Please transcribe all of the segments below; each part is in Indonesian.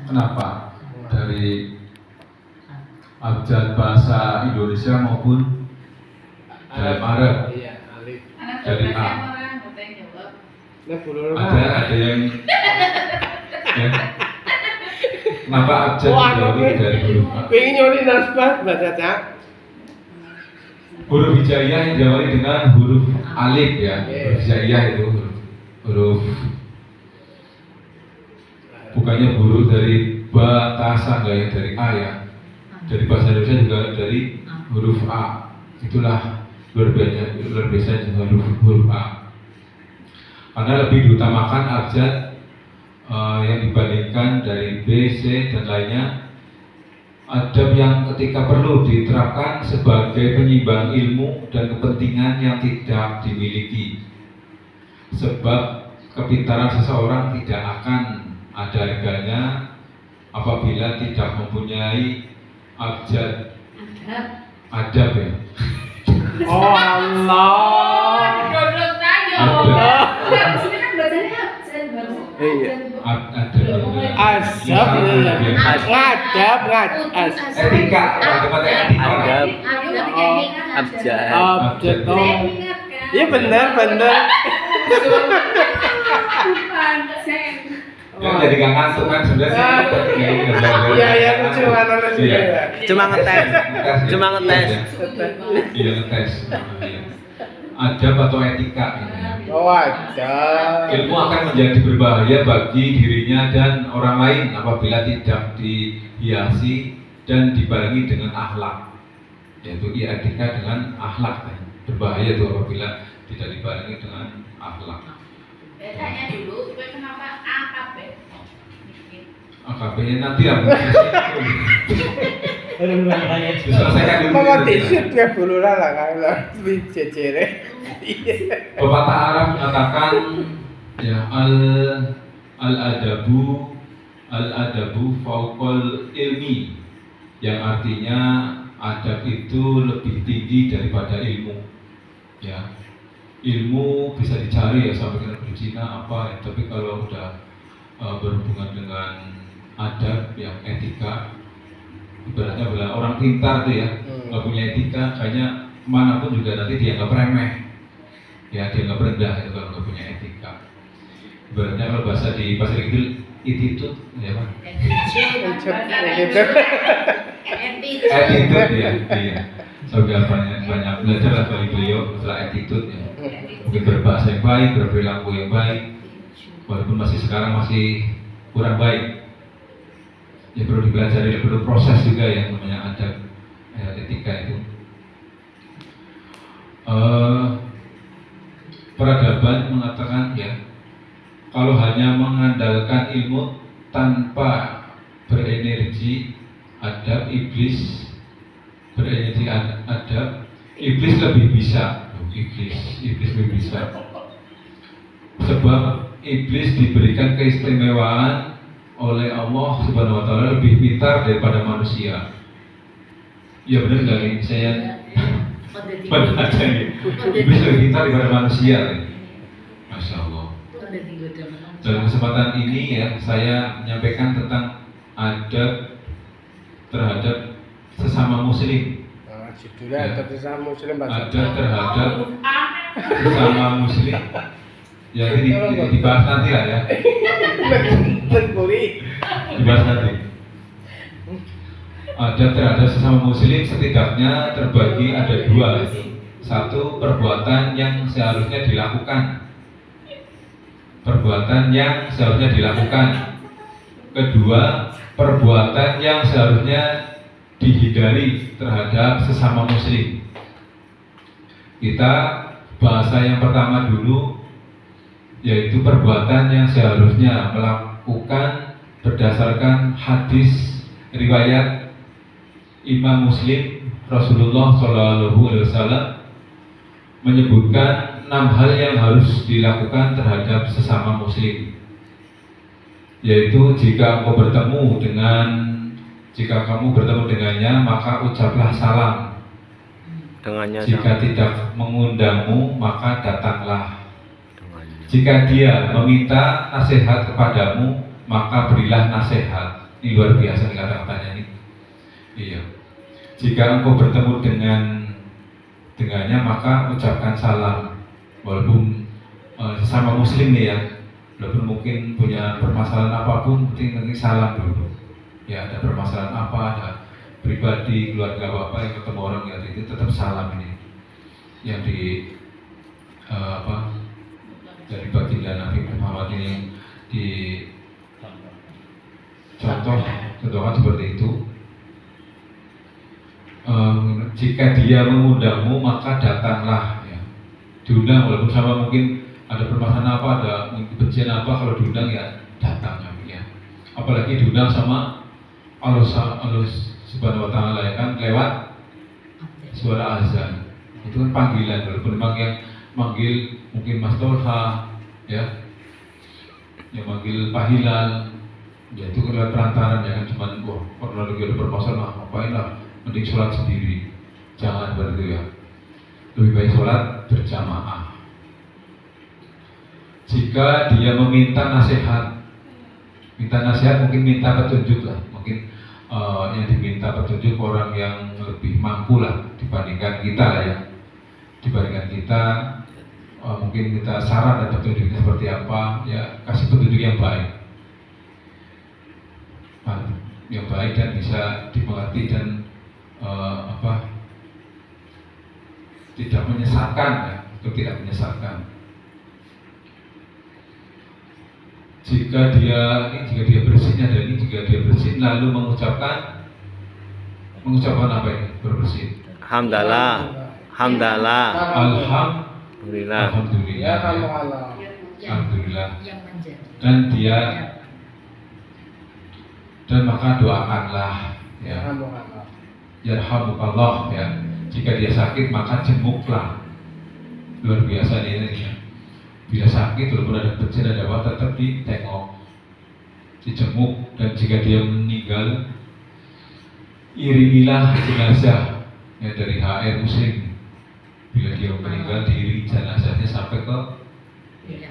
Kenapa? Dari abjad bahasa Indonesia maupun dalam Arab. Iya, alif. Dari A. Ada yang ya. Kenapa abjad diawali dari huruf A? Pengen nyoli nasbah baca Cak. Huruf hijaiyah yang diawali dengan huruf alif ya. Huruf hijaiyah itu huruf bukannya huruf dari batasan ya, dari A ya. Dari bahasa Indonesia juga dari huruf A. Itulah luar biasa huruf A. Karena lebih diutamakan abjad yang dibandingkan dari B, C dan lainnya. Adab yang ketika perlu diterapkan sebagai penyimbang ilmu dan kepentingan yang tidak dimiliki. Sebab kepintaran seseorang tidak akan ada harganya apabila tidak mempunyai abjad adab ya. Oh Allah. Azab, ngadab, etika, Adab. Abjad. Iya benar. Ya jadi gak ngantuk kan sebenarnya. Iya, Cuma ngetes. Iya ngetes. Adab atau etika ini. Oh ada. Ilmu akan menjadi berbahaya bagi dirinya dan orang lain apabila tidak dihiasi dan dibarengi dengan akhlak. Yaitu etika dengan akhlak. Berbahaya itu apabila tidak dibarengi dengan akhlak. Tanya dulu, kenapa AKB? AKB-nya nanti ya. Diselesaikan dulu. Mau tisut ya bulu lah kalau cecere. Pepatah Arab mengatakan ya al-adabu fauqal ilmi, yang artinya adab itu lebih tinggi daripada ilmu. Ya, ilmu bisa dicari ya sampai kita berzina apa ya, tapi kalau udah berhubungan dengan adab yang etika, ibaratnya adalah orang pintar tuh ya, nggak punya etika, kayaknya kemanapun juga nanti dianggap remeh, ya dianggap rendah itu kalau nggak punya etika. Ibaratnya kalau bahasa di bahasa Inggris attitude, ya pak. Attitude ya, iya. Saya banyak belajar lah dari beliau masalah attitude ya. Mungkin berbahasa yang baik, berperilaku yang baik, walaupun sekarang masih kurang baik. Ya perlu dipelajari, perlu proses juga yang namanya adab, etika itu. Peradaban mengatakan ya, kalau hanya mengandalkan ilmu tanpa berenergi adab, iblis berenergi adab, iblis lebih bisa. Iblis lebih bisa. Sebab iblis diberikan keistimewaan oleh Allah Subhanahu wa taala lebih pintar daripada manusia. Ya benar nggak nih? Saya benar aja nih. Iblis lebih pintar daripada manusia nih. Masya Allah. Dalam kesempatan ini ya, saya menyampaikan tentang adab terhadap sesama muslim. Judulnya adab sesama muslim. Adab terhadap sesama muslim. Ya ini dibahas nanti lah ya. Dibahas nanti. Adab terhadap sesama muslim setidaknya terbagi ada dua. Satu, perbuatan yang seharusnya dilakukan. Kedua, perbuatan yang seharusnya dihindari terhadap sesama muslim. Kita bahasa yang pertama dulu, yaitu perbuatan yang seharusnya melakukan berdasarkan hadis riwayat Imam Muslim. Rasulullah SAW menyebutkan 6 hal yang harus dilakukan terhadap sesama muslim, yaitu jika kamu bertemu dengannya maka ucaplah salam. Jika tidak mengundangmu maka datanglah. Jika dia meminta nasihat kepadamu maka berilah nasihat. Ini luar biasa nih kata-katanya ini. Iya. Jika engkau bertemu dengannya maka ucapkan salam. Walaupun sesama muslim nih ya, walaupun mungkin punya permasalahan apapun, penting nanti salam dulu. Ya, ada permasalahan apa, ada pribadi, keluarga apa yang ketemu orang yang itu tetap salam ini. Yang dari baginda Nabi Muhammad ini di contohkan seperti itu. Jika dia mengundangmu maka datanglah ya. Diundang walaupun sama mungkin ada permasalahan apa, ada kebencian apa, kalau diundang ya datang ya. Apalagi diundang sama Allah Subhanahu wa taala ya kan lewat suara azan. Itu kan panggilan, walaupun memang yang manggil mungkin Mas Tolha ya, yang manggil Pak Hilal ya, itu kan lewat perantaran ya kan, cuman kalau lagi ada permasalahan ngapain lah, mending sholat sendiri. Jangan begitu ya, lebih baik sholat berjamaah. Jika dia meminta nasihat mungkin minta petunjuk lah, mungkin yang diminta petunjuk orang yang lebih mampu lah dibandingkan kita lah ya, mungkin kita saran dan petunjuknya seperti apa ya, kasih petunjuk yang baik dan bisa dimengerti dan tidak menyesatkan ya, itu tidak menyesatkan. Jika dia bersin lalu mengucapkan apa ini berbersin? Hamdalah. Ya Alhamdulillah. Yang Dan menjadi. dan maka doakanlah ya. Yarhamukallah ya. Jika dia sakit maka jenguklah. Luar biasa ini ya. Bila sakit walaupun ada bencana ada apa tetap ditengok, dijenguk, dan jika dia meninggal iringilah jenazah ya, dari HR Muslim. Bila dia meninggal diiringi jenazahnya sampai ke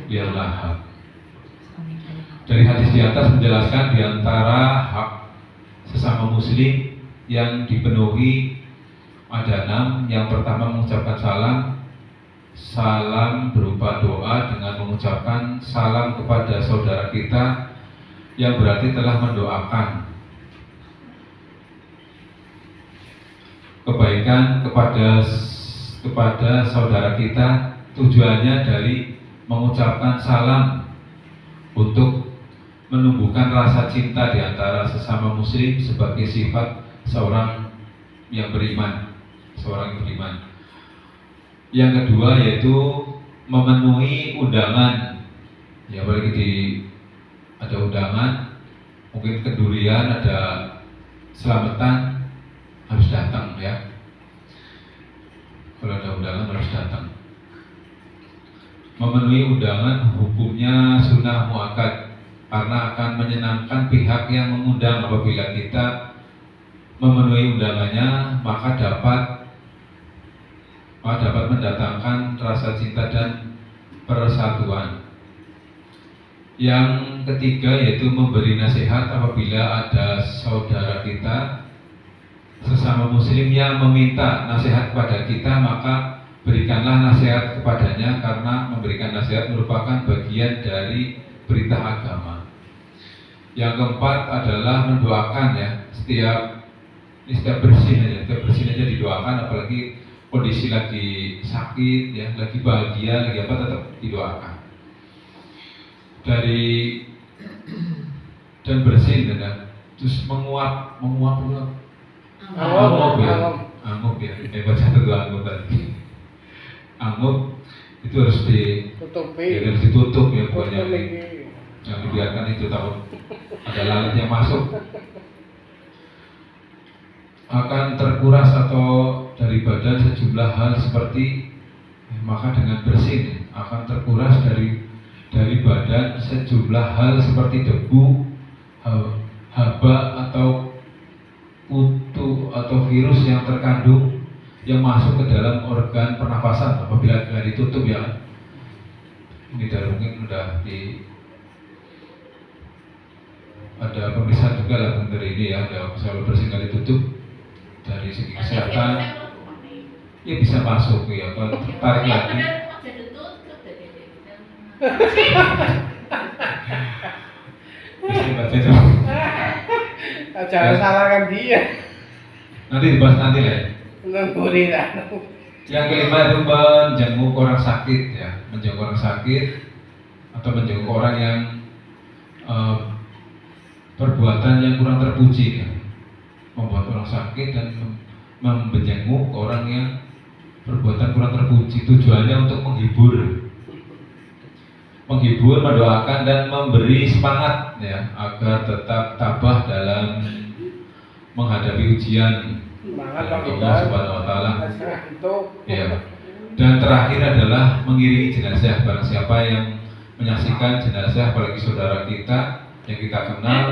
Biar Lahab. Dari hadis di atas menjelaskan di antara hak sesama muslim yang dipenuhi ada 6. Yang pertama mengucapkan salam berupa doa dengan mengucapkan salam kepada saudara kita, yang berarti telah mendoakan kebaikan kepada saudara kita. Tujuannya dari mengucapkan salam untuk menumbuhkan rasa cinta di antara sesama muslim sebagai sifat seorang yang beriman. Yang kedua yaitu memenuhi undangan. Ya, apalagi ada undangan, mungkin kedurian, ada selamatan, harus datang ya. Kalau ada undangan harus datang. Memenuhi undangan hukumnya sunnah muakkad, karena akan menyenangkan pihak yang mengundang. Apabila kita memenuhi undangannya maka dapat mendatangkan rasa cinta dan persatuan. Yang ketiga yaitu memberi nasihat. Apabila ada saudara kita sesama muslim yang meminta nasihat kepada kita, maka berikanlah nasihat kepadanya, karena memberikan nasihat merupakan bagian dari berita agama. Yang keempat adalah mendoakan ya, setiap bersin aja didoakan, apalagi kondisi lagi sakit ya, lagi bahagia, lagi apa, tetap didoakan. Dan bersin dan terus menguap Angup ya, baca itu angup tadi. Angup itu harus ditutup ya, bukannya yang dibiarkan itu tahu ada lalat yang masuk. Akan terkuras atau dari badan sejumlah hal seperti, maka dengan bersin akan terkuras dari badan sejumlah hal seperti debu, haba atau kutu atau virus yang terkandung yang masuk ke dalam organ pernafasan apabila tidak ditutup ya. Ini dari mungkin sudah ada pemeriksaan juga lah dari ini ya, ada selalu bersih kali tutup dari segi kesehatan. Ya bisa masuk ya, kalau tertarik lagi. Bisa itu. Jangan salahkan dia. Nanti dibahas nanti lah ya. Nemburi lah. Yang kelima itu menjenguk orang sakit ya, menjenguk orang sakit atau menjenguk orang yang perbuatan yang kurang terpuji ya. Membuat orang sakit dan menjenguk orang yang perbuatan kurang terpuji, tujuannya untuk menghibur, mendoakan dan memberi semangat ya agar tetap tabah dalam menghadapi ujian Semangat dari Bang Allah Iqbal. Subhanahu wa taala. Itu Ya. Dan terakhir adalah mengiringi jenazah. Barang siapa yang menyaksikan jenazah, apalagi saudara kita yang kita kenal,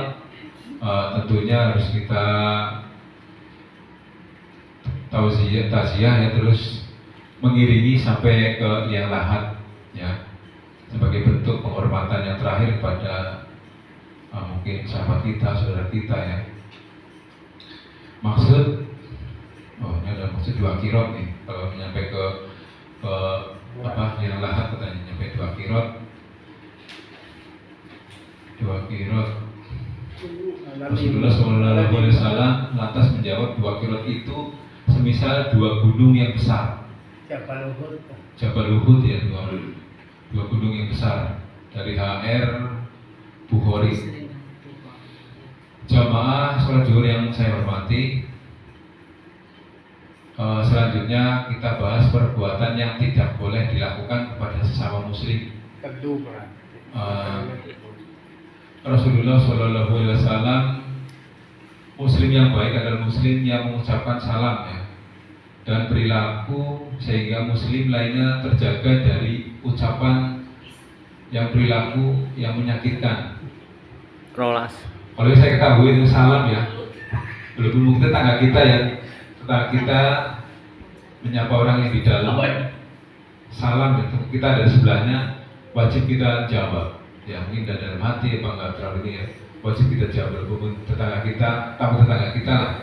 tentunya harus kita taziah ya, terus mengiringi sampai ke liang lahat ya, sebagai bentuk penghormatan yang terakhir kepada mungkin sahabat kita, saudara kita ya. Maksud, ini ada maksud 2 kirot nih, kalau nyampe ke liang lahat katanya nyampe 2 kirot. 2 kirot. Rasulullah SAW lantas menjawab 2 kirot itu semisal 2 gunung yang besar. Jabal Uhud. Jabal Uhud ya, 2 gunung yang besar. Dari HR Bukhari. Jamaah sholat zuhur yang saya hormati, selanjutnya kita bahas perbuatan yang tidak boleh dilakukan kepada sesama muslim. Teduh berarti. Rasulullah SAW, muslim yang baik adalah muslim yang mengucapkan salam ya, dan perilaku sehingga muslim lainnya terjaga dari ucapan yang perilaku yang menyakitkan. Rolas. Kalau saya ketahui itu salam ya, belum tetangga kita ya, tetangga kita menyapa orang yang di dalam, salam itu kita ada di sebelahnya, wajib kita jawab. Ya mungkin dari dalam hati apa enggak terlalu ini ya, wajib kita jawab. Walaupun tetangga kita, tamu tetangga kita lah,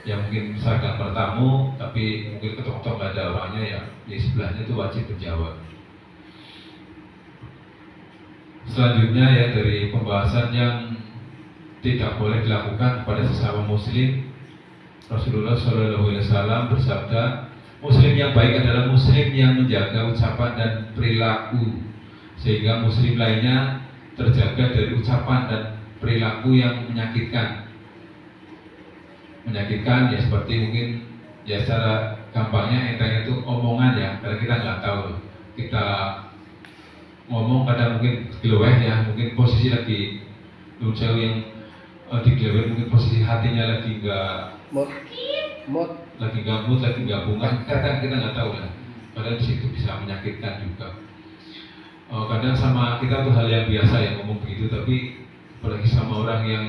yang mungkin sedang bertamu tapi mungkin ketok-ketok nggak ada orangnya ya, di sebelahnya itu wajib menjawab. Selanjutnya ya, dari pembahasan yang tidak boleh dilakukan kepada sesama muslim, Rasulullah SAW bersabda, muslim yang baik adalah muslim yang menjaga ucapan dan perilaku sehingga muslim lainnya terjaga dari ucapan dan perilaku yang menyakitkan. Menyakitkan ya seperti mungkin ya secara gampangnya entengnya itu omongan ya, karena kita nggak tahu, kita ngomong kadang mungkin geleweh ya, mungkin posisi lagi jauh yang digeleweh, mungkin posisi hatinya lagi nggak mood, lagi gabut, lagi gabungan, kadang kita nggak tahu lah, padahal di situ bisa menyakitkan juga. Kadang sama kita tuh hal yang biasa ya ngomong begitu, tapi apalagi sama orang yang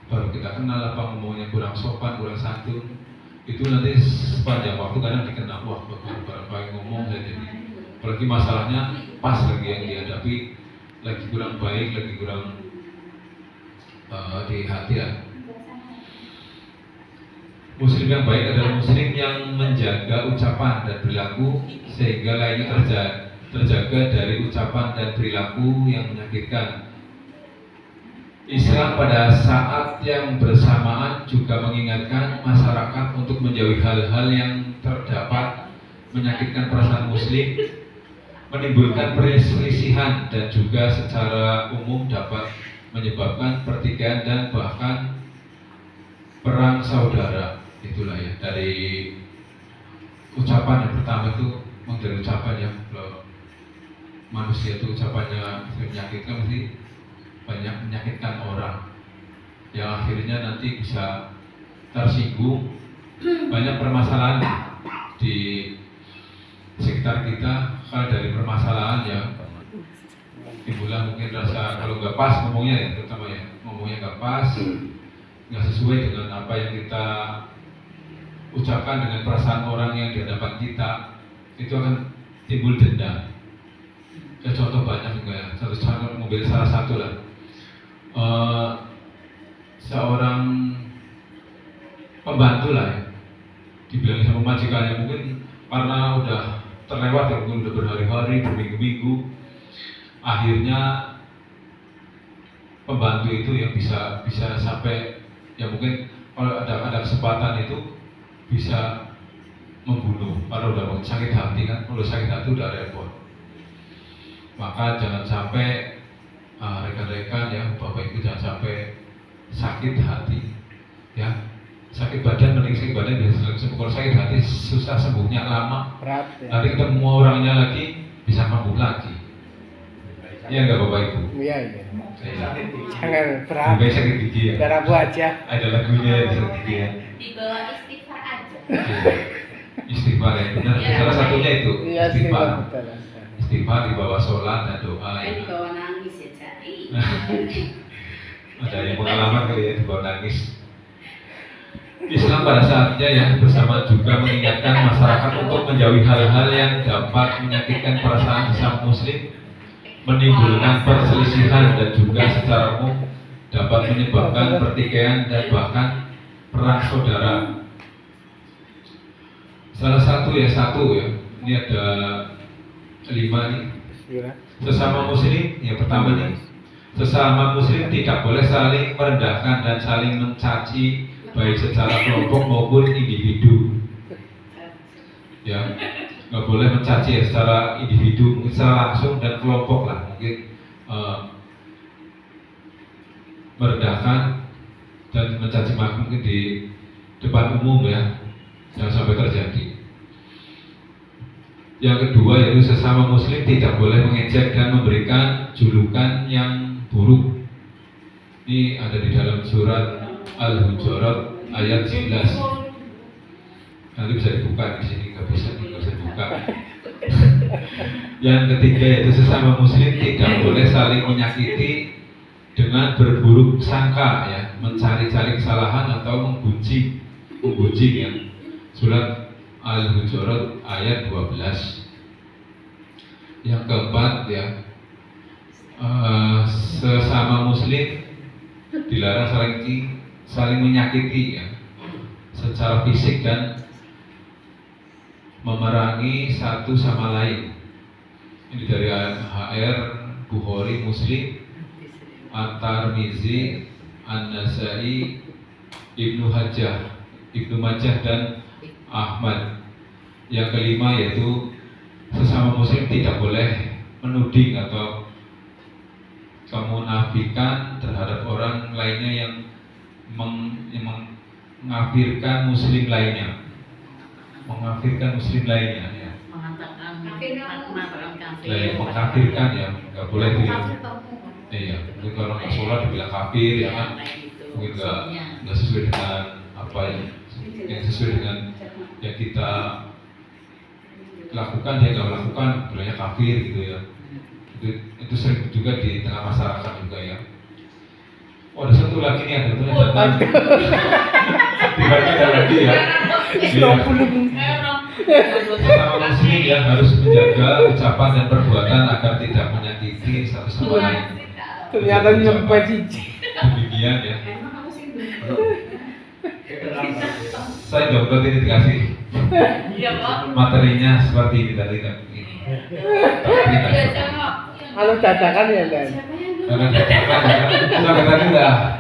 baru kita kenal apa ngomongnya kurang sopan, kurang santun, itu nanti sepanjang waktu kadang dikenal, wah baru ngomong ya, jadi apalagi masalahnya pas lagi yang dihadapi, lagi kurang baik, lagi kurang di hati lah. Muslim yang baik adalah muslim yang menjaga ucapan dan perilaku sehingga lainnya terjaga dari ucapan dan perilaku yang menyakitkan. Islam pada saat yang bersamaan juga mengingatkan masyarakat untuk menjauhi hal-hal yang terdapat menyakitkan perasaan muslim, menimbulkan perselisihan dan juga secara umum dapat menyebabkan pertikaian dan bahkan perang saudara. Itulah ya dari ucapan yang pertama itu, dari ucapan ya, kalau manusia itu ucapannya menyakitkan mesti banyak menyakitkan orang yang akhirnya nanti bisa tersinggung, banyak permasalahan di sekitar kita. Kalau dari permasalahan ya timbullah mungkin rasa kalau nggak pas ngomongnya ya, terutama ya ngomongnya nggak pas, nggak sesuai dengan apa yang kita ucapkan dengan perasaan orang yang di hadapan kita, itu akan timbul dendam. Ya contoh banyak juga ya, satu mobil salah satu lah, pembantu lah ya. Dibilang sama majikannya mungkin karena udah terlewat ya, mungkin udah berhari-hari, berminggu-minggu, akhirnya pembantu itu yang bisa sampai ya mungkin kalau ada kesempatan itu bisa membunuh. Kalau udah sakit hati kan, kalau sakit hati udah repot. Maka jangan sampai rekan-rekan ya, bapak ibu jangan sampai sakit hati ya. Sakit badan mending sakit badan biasa sembuh. Kalau sakit hati susah sembuhnya, lama. Berat ya. Nanti ketemu orangnya lagi bisa kambuh lagi. Iya enggak bapak ibu? Iya. Iya. Jangan berat. Lebih sakit gigi ya. Biar aku aja. Ada lagunya ya sakit gigi ya. Di bawah istighfar aja. Istighfar ya benar. Iya, Salah satunya itu Iya sih. istighfar. Betul. Istighfar di bawah sholat dan doa Di ya. bawah nangis ya Cai. Ada yang pengalaman kali ya di bawah nangis. Islam pada saatnya ya bersama juga mengingatkan masyarakat untuk menjauhi hal-hal yang dapat menyakitkan perasaan sesama muslim, menimbulkan perselisihan dan juga secara umum dapat menyebabkan pertikaian dan bahkan perang saudara. Salah satu ya, ini ada 5 nih. Sesama muslim, yang pertama nih, sesama muslim tidak boleh saling merendahkan dan saling mencaci baik secara kelompok maupun individu. Ya, nggak boleh mencaci ya, secara individu, mungkin secara langsung dan kelompok lah, mungkin merendahkan dan mencaci maki mungkin di depan umum ya, jangan sampai terjadi. Yang kedua yaitu sesama muslim tidak boleh mengejek dan memberikan julukan yang buruk. Ini ada di dalam surat Al-Hujurat ayat 11. Nanti bisa dibuka di sini, nggak bisa dibuka. Yang ketiga yaitu sesama muslim tidak boleh saling menyakiti dengan berburuk sangka ya, mencari-cari kesalahan atau menggunjing ya. Surat Al-Hujurat ayat 12. Yang keempat ya, sesama muslim dilarang saling menyakiti ya, secara fisik dan memerangi satu sama lain. Ini dari HR, Bukhari, Muslim, At-Tirmizi, An-Nasai, Ibnu Majah dan Ahmad. Yang kelima yaitu sesama muslim tidak boleh menuding atau kemunafikan terhadap orang lainnya yang mengkafirkan muslim lainnya, ya. Mengkafirkan ya, nggak boleh bilang. Iya, mungkin kalau nggak sholat dibilang kafir ya kan, mungkin nggak sesuai dengan apa yang sesuai dengan yang kita lakukan, dia nggak melakukan, bilangnya kafir gitu ya. Itu sering juga di tengah masyarakat juga ya. Oh, ada satu lagi nih, ada datang. Ada lagi ya. Sama muslim ya harus menjaga ucapan dan perbuatan agar tidak menyakiti satu sama lain. Ternyata nyampe cici. Demikian ya. Saya download ini dikasih materinya seperti ini tadi kan ini. Kalau dadakan ya Dan. Karena dadakan ya. Sampai tadi udah